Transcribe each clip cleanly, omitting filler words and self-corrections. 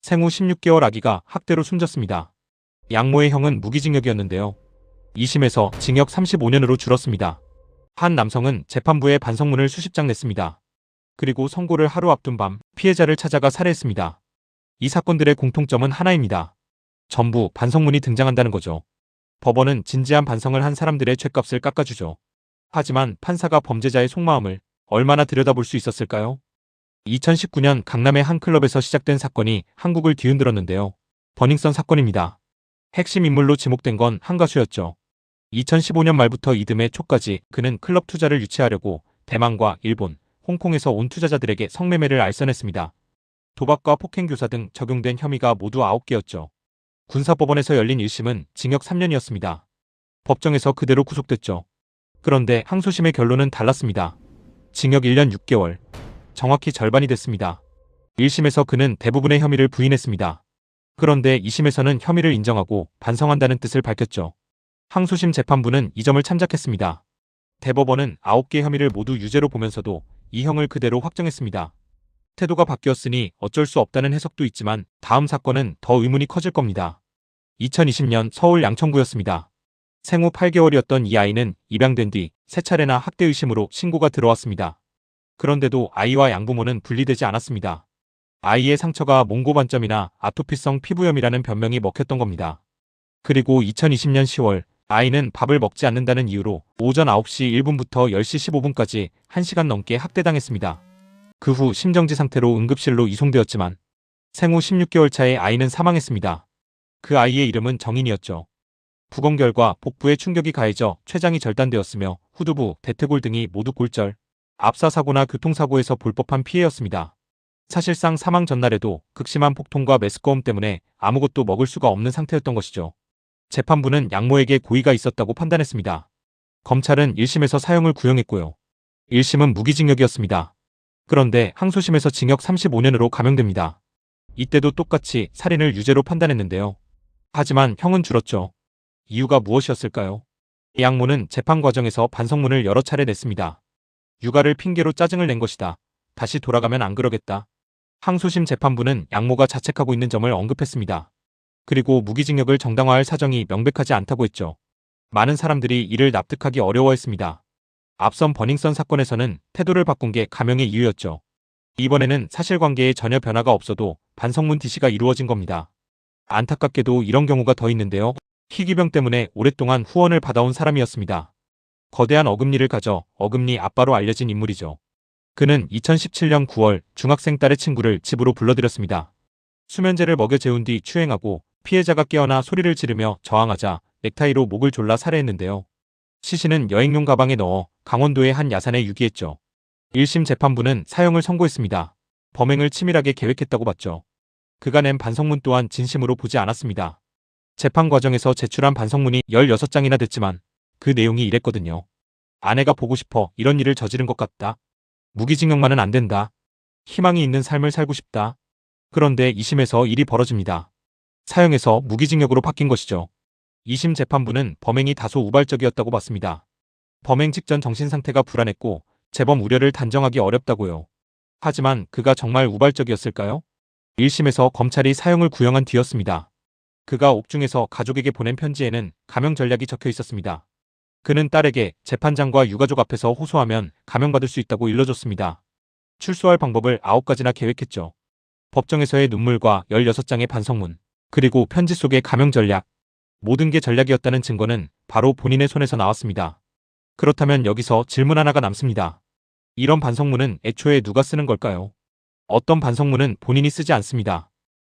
생후 16개월 아기가 학대로 숨졌습니다. 양모의 형은 무기징역이었는데요. 2심에서 징역 35년으로 줄었습니다. 한 남성은 재판부에 반성문을 수십 장 냈습니다. 그리고 선고를 하루 앞둔 밤 피해자를 찾아가 살해했습니다. 이 사건들의 공통점은 하나입니다. 전부 반성문이 등장한다는 거죠. 법원은 진지한 반성을 한 사람들의 죗값을 깎아주죠. 하지만 판사가 범죄자의 속마음을 얼마나 들여다볼 수 있었을까요? 2019년 강남의 한 클럽에서 시작된 사건이 한국을 뒤흔들었는데요. 버닝썬 사건입니다. 핵심 인물로 지목된 건 한 가수였죠. 2015년 말부터 이듬해 초까지 그는 클럽 투자를 유치하려고 대만과 일본, 홍콩에서 온 투자자들에게 성매매를 알선했습니다. 도박과 폭행교사 등 적용된 혐의가 모두 9개였죠. 군사법원에서 열린 1심은 징역 3년이었습니다. 법정에서 그대로 구속됐죠. 그런데 항소심의 결론은 달랐습니다. 징역 1년 6개월. 정확히 절반이 됐습니다. 1심에서 그는 대부분의 혐의를 부인했습니다. 그런데 2심에서는 혐의를 인정하고 반성한다는 뜻을 밝혔죠. 항소심 재판부는 이 점을 참작했습니다. 대법원은 9개 혐의를 모두 유죄로 보면서도 이 형을 그대로 확정했습니다. 태도가 바뀌었으니 어쩔 수 없다는 해석도 있지만 다음 사건은 더 의문이 커질 겁니다. 2020년 서울 양천구였습니다. 생후 8개월이었던 이 아이는 입양된 뒤 3차례나 학대 의심으로 신고가 들어왔습니다. 그런데도 아이와 양부모는 분리되지 않았습니다. 아이의 상처가 몽고반점이나 아토피성 피부염이라는 변명이 먹혔던 겁니다. 그리고 2020년 10월 아이는 밥을 먹지 않는다는 이유로 오전 9시 1분부터 10시 15분까지 1시간 넘게 학대당했습니다. 그 후 심정지 상태로 응급실로 이송되었지만 생후 16개월 차에 아이는 사망했습니다. 그 아이의 이름은 정인이었죠. 부검 결과 복부에 충격이 가해져 췌장이 절단되었으며 후두부, 대퇴골 등이 모두 골절, 압사사고나 교통사고에서 볼 법한 피해였습니다. 사실상 사망 전날에도 극심한 폭통과 메스꺼움 때문에 아무것도 먹을 수가 없는 상태였던 것이죠. 재판부는 양모에게 고의가 있었다고 판단했습니다. 검찰은 1심에서 사형을 구형했고요. 1심은 무기징역이었습니다. 그런데 항소심에서 징역 35년으로 감형됩니다. 이때도 똑같이 살인을 유죄로 판단했는데요. 하지만 형은 줄었죠. 이유가 무엇이었을까요? 양모는 재판 과정에서 반성문을 여러 차례 냈습니다. 육아를 핑계로 짜증을 낸 것이다. 다시 돌아가면 안 그러겠다. 항소심 재판부는 양모가 자책하고 있는 점을 언급했습니다. 그리고 무기징역을 정당화할 사정이 명백하지 않다고 했죠. 많은 사람들이 이를 납득하기 어려워했습니다. 앞선 버닝썬 사건에서는 태도를 바꾼 게 감형의 이유였죠. 이번에는 사실관계에 전혀 변화가 없어도 반성문 DC가 이루어진 겁니다. 안타깝게도 이런 경우가 더 있는데요. 희귀병 때문에 오랫동안 후원을 받아온 사람이었습니다. 거대한 어금니를 가져 어금니 아빠로 알려진 인물이죠. 그는 2017년 9월 중학생 딸의 친구를 집으로 불러들였습니다. 수면제를 먹여 재운 뒤 추행하고 피해자가 깨어나 소리를 지르며 저항하자 넥타이로 목을 졸라 살해했는데요. 시신은 여행용 가방에 넣어 강원도의 한 야산에 유기했죠. 1심 재판부는 사형을 선고했습니다. 범행을 치밀하게 계획했다고 봤죠. 그가 낸 반성문 또한 진심으로 보지 않았습니다. 재판 과정에서 제출한 반성문이 16장이나 됐지만 그 내용이 이랬거든요. 아내가 보고 싶어 이런 일을 저지른 것 같다. 무기징역만은 안 된다. 희망이 있는 삶을 살고 싶다. 그런데 2심에서 일이 벌어집니다. 사형에서 무기징역으로 바뀐 것이죠. 2심 재판부는 범행이 다소 우발적이었다고 봤습니다. 범행 직전 정신 상태가 불안했고 재범 우려를 단정하기 어렵다고요. 하지만 그가 정말 우발적이었을까요? 1심에서 검찰이 사형을 구형한 뒤였습니다. 그가 옥중에서 가족에게 보낸 편지에는 감형 전략이 적혀 있었습니다. 그는 딸에게 재판장과 유가족 앞에서 호소하면 감형받을 수 있다고 일러줬습니다. 출소할 방법을 9가지나 계획했죠. 법정에서의 눈물과 16장의 반성문, 그리고 편지 속의 감형 전략. 모든 게 전략이었다는 증거는 바로 본인의 손에서 나왔습니다. 그렇다면 여기서 질문 하나가 남습니다. 이런 반성문은 애초에 누가 쓰는 걸까요? 어떤 반성문은 본인이 쓰지 않습니다.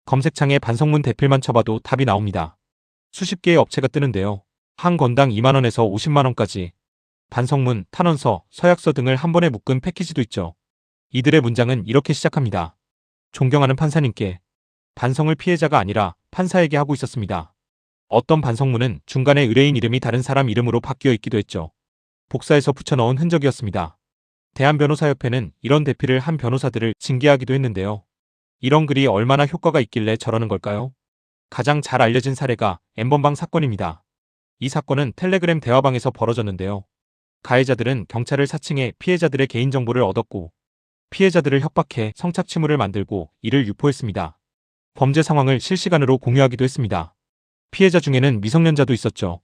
검색창에 반성문 대필만 쳐봐도 답이 나옵니다. 수십 개의 업체가 뜨는데요. 한 건당 2만원에서 50만원까지. 반성문, 탄원서, 서약서 등을 한 번에 묶은 패키지도 있죠. 이들의 문장은 이렇게 시작합니다. 존경하는 판사님께. 반성을 피해자가 아니라 판사에게 하고 있었습니다. 어떤 반성문은 중간에 의뢰인 이름이 다른 사람 이름으로 바뀌어 있기도 했죠. 복사해서 붙여넣은 흔적이었습니다. 대한변호사협회는 이런 대필을 한 변호사들을 징계하기도 했는데요. 이런 글이 얼마나 효과가 있길래 저러는 걸까요? 가장 잘 알려진 사례가 N번방 사건입니다. 이 사건은 텔레그램 대화방에서 벌어졌는데요. 가해자들은 경찰을 사칭해 피해자들의 개인정보를 얻었고 피해자들을 협박해 성착취물을 만들고 이를 유포했습니다. 범죄 상황을 실시간으로 공유하기도 했습니다. 피해자 중에는 미성년자도 있었죠.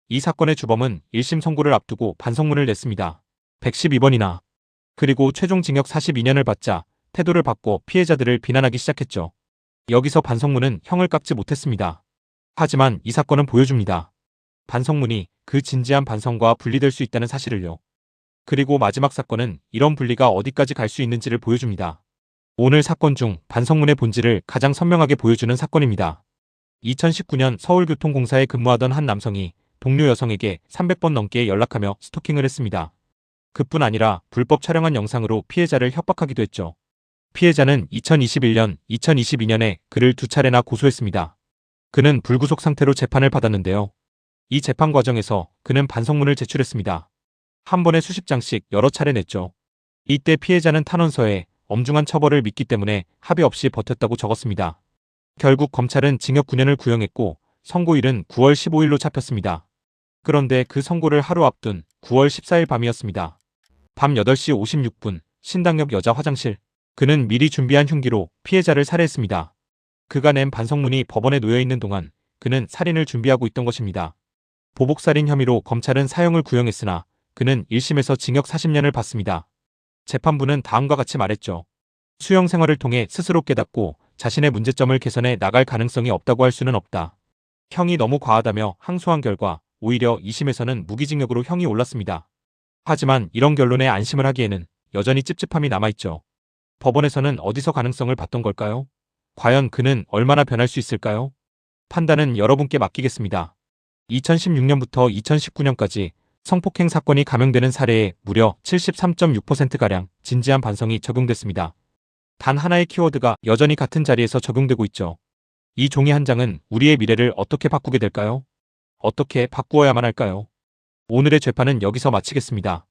이 사건의 주범은 1심 선고를 앞두고 반성문을 냈습니다. 112번이나. 그리고 최종 징역 42년을 받자 태도를 바꿔 피해자들을 비난하기 시작했죠. 여기서 반성문은 형을 깎지 못했습니다. 하지만 이 사건은 보여줍니다. 반성문이 그 진지한 반성과 분리될 수 있다는 사실을요. 그리고 마지막 사건은 이런 분리가 어디까지 갈 수 있는지를 보여줍니다. 오늘 사건 중 반성문의 본질을 가장 선명하게 보여주는 사건입니다. 2019년 서울교통공사에 근무하던 한 남성이 동료 여성에게 300번 넘게 연락하며 스토킹을 했습니다. 그뿐 아니라 불법 촬영한 영상으로 피해자를 협박하기도 했죠. 피해자는 2021년, 2022년에 그를 2차례나 고소했습니다. 그는 불구속 상태로 재판을 받았는데요. 이 재판 과정에서 그는 반성문을 제출했습니다. 한 번에 수십 장씩 여러 차례 냈죠. 이때 피해자는 탄원서에 엄중한 처벌을 믿기 때문에 합의 없이 버텼다고 적었습니다. 결국 검찰은 징역 9년을 구형했고 선고일은 9월 15일로 잡혔습니다. 그런데 그 선고를 하루 앞둔 9월 14일 밤이었습니다. 밤 8시 56분 신당역 여자 화장실. 그는 미리 준비한 흉기로 피해자를 살해했습니다. 그가 낸 반성문이 법원에 놓여있는 동안 그는 살인을 준비하고 있던 것입니다. 보복살인 혐의로 검찰은 사형을 구형했으나 그는 1심에서 징역 40년을 받습니다. 재판부는 다음과 같이 말했죠. 수용 생활을 통해 스스로 깨닫고 자신의 문제점을 개선해 나갈 가능성이 없다고 할 수는 없다. 형이 너무 과하다며 항소한 결과 오히려 2심에서는 무기징역으로 형이 올랐습니다. 하지만 이런 결론에 안심을 하기에는 여전히 찝찝함이 남아있죠. 법원에서는 어디서 가능성을 봤던 걸까요? 과연 그는 얼마나 변할 수 있을까요? 판단은 여러분께 맡기겠습니다. 2016년부터 2019년까지 성폭행 사건이 감형되는 사례에 무려 73.6%가량 진지한 반성이 적용됐습니다. 단 하나의 키워드가 여전히 같은 자리에서 적용되고 있죠. 이 종이 한 장은 우리의 미래를 어떻게 바꾸게 될까요? 어떻게 바꾸어야만 할까요? 오늘의 재판은 여기서 마치겠습니다.